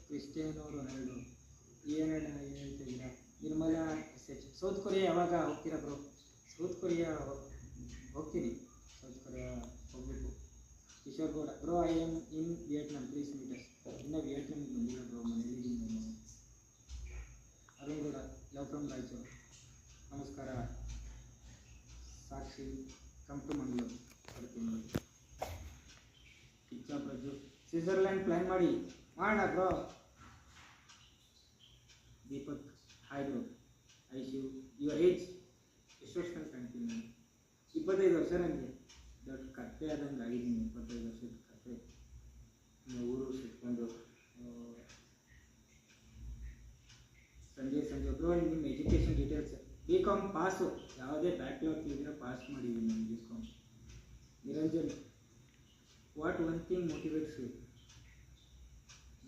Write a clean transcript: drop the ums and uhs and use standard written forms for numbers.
Cristiano Ronaldo ಏನು ಹೇಳ್ತಿದ್ದೀರಾ? Nirmala S H, South Korea ಯಾವಾಗ ಹೋಗ್ತೀರಾ ಬ್ರೋ? ಸೌತ್ ಕೊರಿಯಾ ಹೋಗ್ತೀನಿ, ಸೌತ್ ಕೊರಿಯಾ ಹೋಗ್ಬೇಕು. Kishore Gowda bro, I am in Vietnam, please meet us. ಇನ್ನೂ ವಿಯೆಟ್ನಾಮಿಗೆ ಬಂದಿಲ್ಲ ಬ್ರೋ, ಮನೇಲಿ ನಾನು. ಅರುಣ್ ಗೌಡ, ಲವ್ ಫ್ರಮ್ ರಾಯಚೂರು, ನಮಸ್ಕಾರ. ಸಾಕ್ಷಿ, ಕಮ್ ಟು ಮಂಗಳೂರು ಬರ್ತೀನಿ. ಪಿಚ್ಚಾ ಪ್ರಜು, ಸ್ವಿಟ್ಜರ್ಲ್ಯಾಂಡ್ ಪ್ಲ್ಯಾನ್ ಮಾಡೋಣ bro. Deepak, hi bro. Aishu, your age ಎಷ್ಟು ವರ್ಷ ಕಾಣ್ತೀನಿ? 25 ವರ್ಷ. ನನಗೆ ದೊಡ್ಡ ಕತ್ತೆ ಆದಂಗೆ ಆಗಿದ್ದೀನಿ. 25 ವರ್ಷದ ಕತ್ತೆ. ಊರು ಸುತ್ಕೊಂಡು. ಸಂಜೆ ಬ್ರೋ, ನಿಮ್ಮ ಎಜುಕೇಷನ್ ಡೀಟೇಲ್ಸ್? BCom ಪಾಸು, ಯಾವುದೇ ಬ್ಯಾಕ್ಲಾಗ್ ಇದ್ದರೆ ಪಾಸ್ ಮಾಡಿದ್ದೀನಿ ನಾನು BCom. Niranjan, what one thing motivates you?